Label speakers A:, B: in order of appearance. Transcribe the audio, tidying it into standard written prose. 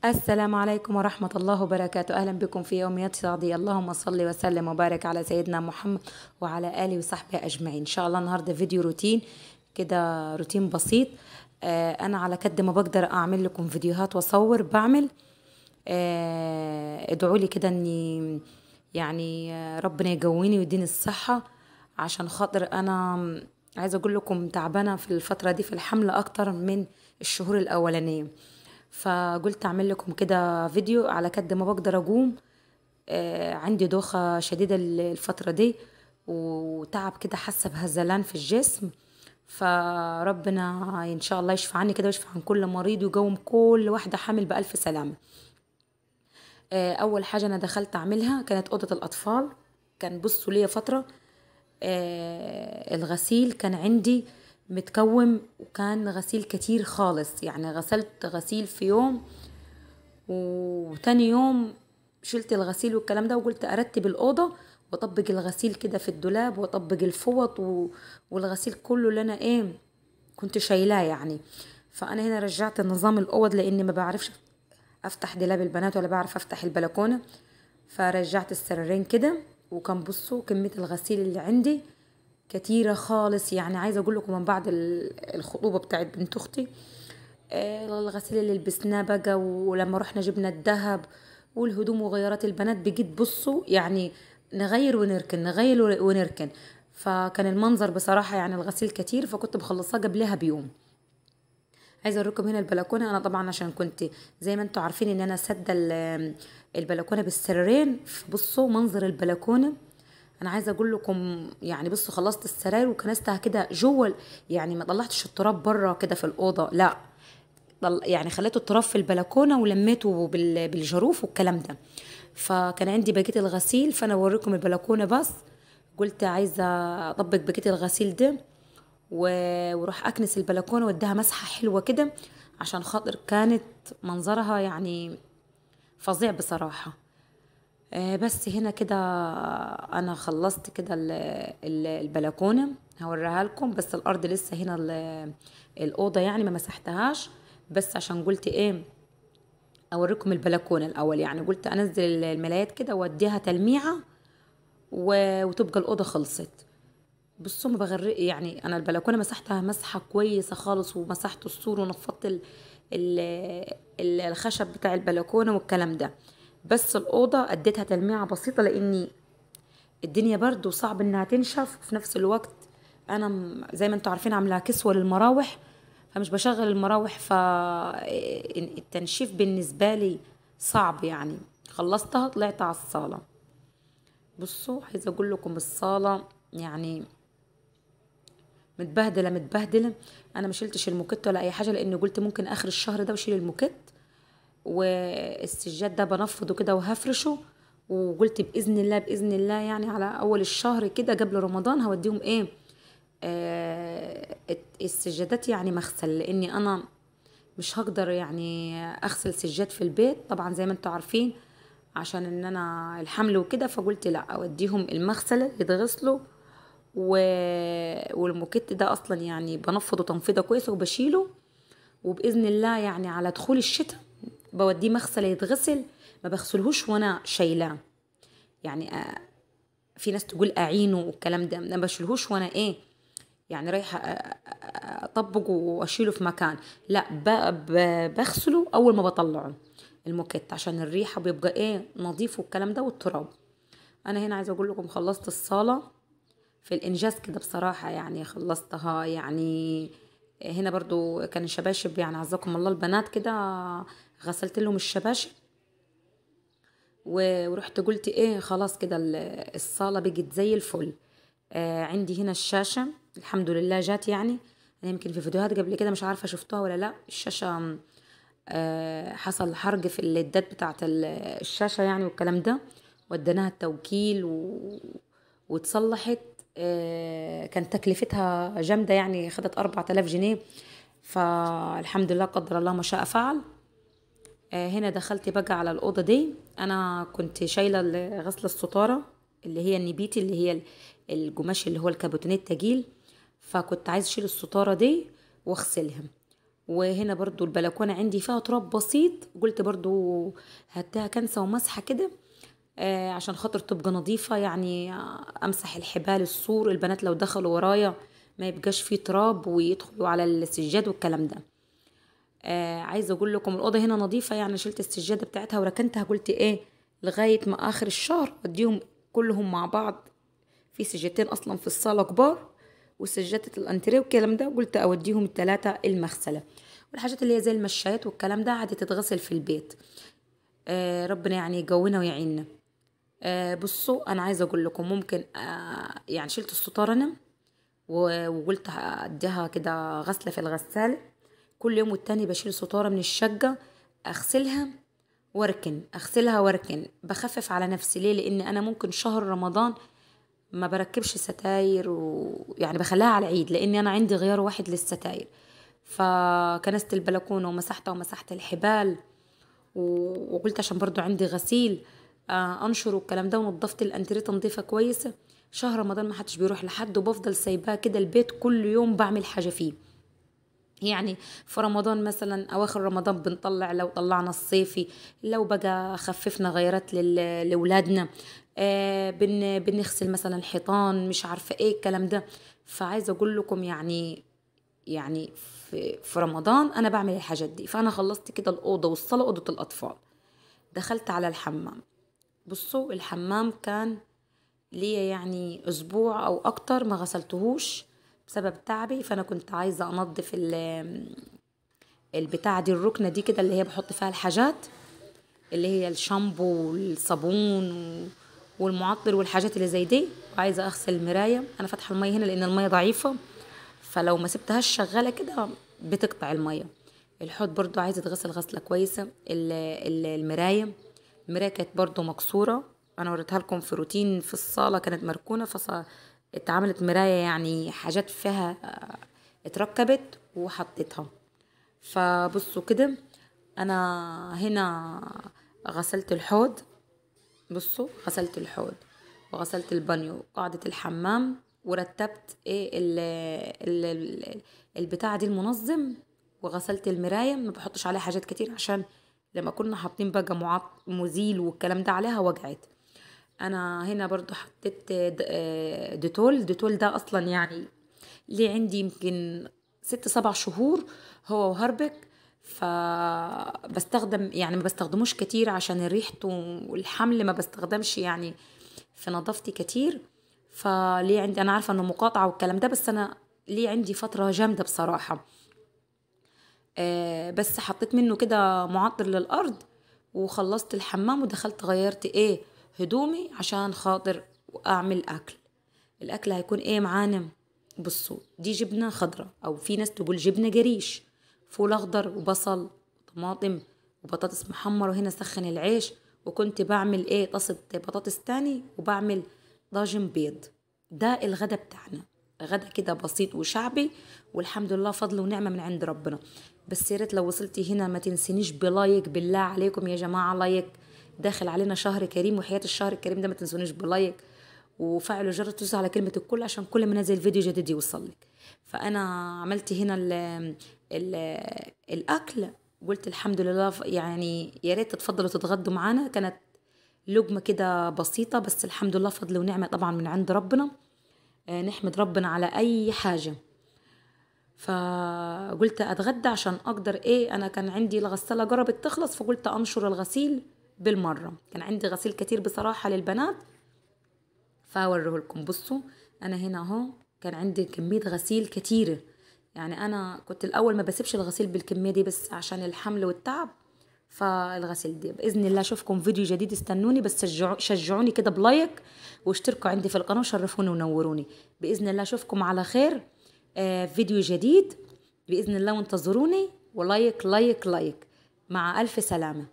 A: السلام عليكم ورحمة الله وبركاته. أهلا بكم في يوميات صعيدية. اللهم صل وسلم وبارك على سيدنا محمد وعلى آله وصحبه أجمعين. إن شاء الله النهاردة فيديو روتين كده، روتين بسيط. أنا على قد ما بقدر أعمل لكم فيديوهات وأصور بعمل. ادعوا لي كده إني يعني ربنا يقويني ويديني الصحة، عشان خاطر أنا عايزة أقول لكم تعبانة في الفترة دي في الحمل أكتر من الشهور الأولانية. فقلت اعمل لكم كده فيديو على قد ما بقدر اقوم. عندي دوخة شديدة الفترة دي وتعب كده، حاسة بهزلان في الجسم. فربنا ان شاء الله يشفى عني كده ويشفى عن كل مريض ويقوم كل واحدة حامل بألف سلامة. اول حاجة انا دخلت اعملها كانت اوضة الاطفال. كان بصوا ليا فترة الغسيل كان عندي متكوم، وكان غسيل كتير خالص، يعني غسلت غسيل في يوم وتاني يوم شلت الغسيل والكلام ده، وقلت ارتب الاوضه واطبق الغسيل كده في الدولاب واطبق الفوط والغسيل كله اللي انا كنت شايلاه يعني. فانا هنا رجعت نظام الاوض لاني ما بعرفش افتح دولاب البنات ولا بعرف افتح البلكونه. فرجعت السريرين كده، وكان بصوا كميه الغسيل اللي عندي كتيره خالص. يعني عايزه اقول لكم من بعد الخطوبه بتاعت بنت اختي، الغسيل اللي لبسناه بقى، ولما رحنا جبنا الذهب والهدوم وغيرات البنات، بقيت بصوا يعني نغير ونركن نغير ونركن. فكان المنظر بصراحة يعني الغسيل كتير، فكنت مخلصاه قبلها بيوم. عايزه اوريكم هنا البلكونه. انا طبعا عشان كنت زي ما انتم عارفين ان انا سادة البلكونه بالسريرين، بصوا منظر البلكونه. انا عايزه اقول لكم يعني بصوا خلصت السراير وكنستها كده جوه، يعني ما طلعتش التراب بره كده في الاوضه، لا، يعني خليته التراب في البلكونه ولميته بالجاروف والكلام ده. فكان عندي باكيت الغسيل، فانا اوريكم البلكونه بس. قلت عايزه اطبق باكيت الغسيل ده وروح اكنس البلكونه واديها مسحه حلوه كده، عشان خاطر كانت منظرها يعني فظيع بصراحه. بس هنا كده انا خلصت كده البلكونه، هوريها لكم. بس الارض لسه هنا الاوضه يعني ما مسحتهاش، بس عشان قلت اوريكم البلكونه الاول. يعني قلت انزل الملايات كده واديها تلميعه وتبقى الاوضه خلصت. بصوا ما بغرق، يعني انا البلكونه مسحتها مسحه كويسه خالص، ومسحت السور ونفضت ال الخشب بتاع البلكونه والكلام ده. بس الاوضه اديتها تلميعه بسيطه، لاني الدنيا برد وصعب انها تنشف، وفي نفس الوقت انا زي ما انتم عارفين عامله كسوه للمراوح، فمش بشغل المراوح، فالتنشيف بالنسبه لي صعب يعني. خلصتها طلعت على الصاله. بصوا عايزه اقول لكم الصاله يعني متبهدله متبهدله. انا ما شلتش الموكيت ولا اي حاجه، لاني قلت ممكن اخر الشهر ده واشيل الموكيت، والسجاد ده بنفضه كده وهفرشه. وقلت باذن الله باذن الله يعني على اول الشهر كده قبل رمضان هوديهم السجادات يعني مغسل، لاني انا مش هقدر يعني اغسل سجاد في البيت طبعا زي ما انتوا عارفين، عشان ان انا الحمل وكده. فقلت لا، اوديهم المغسله يتغسلوا و... والموكيت ده اصلا يعني بنفضه تنفيضه كويسه وبشيله. وباذن الله يعني على دخول الشتاء بوديه مغسله يتغسل، ما بغسلهوش وانا شايلاه. يعني في ناس تقول اعينه والكلام ده، ما بشيلهوش وانا يعني رايحه اطبقه واشيله في مكان، لا، بغسله اول ما بطلعه الموكيت، عشان الريحه بيبقى نظيف والكلام ده والتراب. انا هنا عايزه اقول لكم خلصت الصاله في الانجاز كده بصراحه، يعني خلصتها يعني. هنا برضو كان الشباشب يعني عزكم الله البنات كده، غسلت لهم الشباشب ورحت قلت خلاص كده الصالة بقت زي الفل. عندي هنا الشاشة الحمد لله جات يعني. انا يمكن في فيديوهات قبل كده مش عارفة شفتوها ولا لا، الشاشة حصل حرق في الليدات بتاعت الشاشة يعني والكلام ده، وديناها التوكيل واتصلحت. كان تكلفتها جامدة يعني، خدت 4000 جنيه. فالحمد لله قدر الله ما شاء فعل. هنا دخلت بقى على الأوضة دي. أنا كنت شايلة غسل الستارة اللي هي النبيتي، اللي هي القماش اللي هو الكابوتونيه التجيل. فكنت عايز أشيل الستارة دي واغسلها، وهنا برضو البلكونة عندي فيها تراب بسيط، قلت برضو هديها كنسة ومسحة كده عشان خاطر تبقى نظيفة، يعني امسح الحبال السور، البنات لو دخلوا ورايا ما يبقاش فيه تراب ويدخلوا على السجاد والكلام ده. عايزه اقول لكم الاوضه هنا نظيفه، يعني شلت السجاده بتاعتها وركنتها، قلت ايه لغايه ما اخر الشهر اديهم كلهم مع بعض. في سجادتين اصلا في الصاله كبار وسجاده الانتريه والكلام ده، قلت اوديهم الثلاثه المغسله. والحاجات اللي هي زي المشايات والكلام ده عادي تتغسل في البيت. ربنا يعني يقوينا ويعيننا. بصوا انا عايزه اقول لكم ممكن يعني شلت الستاره انا وقلت اديها كده غسله في الغساله. كل يوم والتاني بشيل ستاره من الشقه اغسلها واركن، اغسلها واركن، بخفف على نفسي. ليه؟ لان انا ممكن شهر رمضان ما بركبش ستاير، ويعني بخليها على العيد، لان انا عندي غيار واحد للستاير. فكنست البلكونه ومسحتها ومسحت الحبال وقلت عشان برضو عندي غسيل انشر والكلام ده، ونضفت الانتريه تنظيفه كويسه. شهر رمضان ما حدش بيروح لحد وبفضل سايباه كده البيت، كل يوم بعمل حاجه فيه. يعني في رمضان مثلا اواخر رمضان بنطلع، لو طلعنا الصيفي، لو بقى خففنا غيرات لاولادنا، بنغسل مثلا الحيطان، مش عارفه ايه الكلام ده. فعايزه اقول لكم يعني في رمضان انا بعمل الحاجات دي. فانا خلصت كده الاوضه والصاله، اوضه الاطفال، دخلت على الحمام. بصوا الحمام كان ليا يعني اسبوع او اكتر ما غسلتهوش بسبب تعبي. فانا كنت عايزه انضف البتاعه دي، الركنه دي كده اللي هي بحط فيها الحاجات، اللي هي الشامبو والصابون والمعطر والحاجات اللي زي دي. وعايزه اغسل المرايه. انا فاتحه الميه هنا لان الميه ضعيفه، فلو ما سبتهاش شغاله كده بتقطع الميه. الحوض برضو عايزه تغسل غسله كويسه. المرايه كانت برضو مكسوره، انا وريتها لكم في روتين في الصاله، كانت مركونه اتعملت مرايه، يعني حاجات فيها اتركبت وحطيتها. فبصوا كده انا هنا غسلت الحوض. بصوا غسلت الحوض وغسلت البانيو قاعدة الحمام، ورتبت ايه البتاعة دي المنظم، وغسلت المراية. ما بحطش عليها حاجات كتير عشان لما كنا حاطين بقى مزيل والكلام ده عليها وجعت. انا هنا برضو حطيت ديتول ده اصلا يعني ليه عندي يمكن 6 7 شهور، هو وهربك. فبستخدم يعني ما بستخدموش كتير عشان ريحته والحمل، ما بستخدمش يعني في نظافتي كتير. فليه عندي، انا عارفه انه مقاطعه والكلام ده، بس انا ليه عندي فتره جامده بصراحه. بس حطيت منه كده معطر للارض وخلصت الحمام ودخلت غيرت ايه هدومي عشان خاطر اعمل اكل. الاكل هيكون ايه معانا؟ بصوا دي جبنه خضراء، او في ناس تقول جبنه جريش، فول اخضر وبصل وطماطم وبطاطس محمر. وهنا سخن العيش، وكنت بعمل ايه طاسه بطاطس تاني، وبعمل طاجن بيض. ده الغدا بتاعنا، غدا كده بسيط وشعبي، والحمد لله فضل ونعمه من عند ربنا. بس يا ريت لو وصلتي هنا ما تنسينيش بلايك، بالله عليكم يا جماعه لايك. داخل علينا شهر كريم، وحياة الشهر الكريم ده ما تنسونيش بلايك، وفعلوا جرس تدوسوا على كلمة الكل عشان كل ما نزل فيديو جديد يوصلك. فأنا عملت هنا ال الأكل، قلت الحمد لله. يعني يا ريت تتفضلوا تتغدوا معانا. كانت لقمة كده بسيطة، بس الحمد لله فضل ونعمة طبعا من عند ربنا. نحمد ربنا على أي حاجة. فقلت أتغدى عشان أقدر إيه، أنا كان عندي الغسالة قربت تخلص، فقلت أنشر الغسيل بالمرة. كان عندي غسيل كتير بصراحة للبنات، فاوريه لكم. بصوا انا هنا اهو كان عندي كميه غسيل كتيره. يعني انا كنت الاول ما بسيبش الغسيل بالكميه دي، بس عشان الحمل والتعب. فالغسيل دي باذن الله اشوفكم فيديو جديد. استنوني بس، شجعوني كده بلايك، واشتركوا عندي في القناه وشرفوني ونوروني. باذن الله اشوفكم على خير فيديو جديد باذن الله، وانتظروني. ولايك لايك لايك. مع الف سلامه.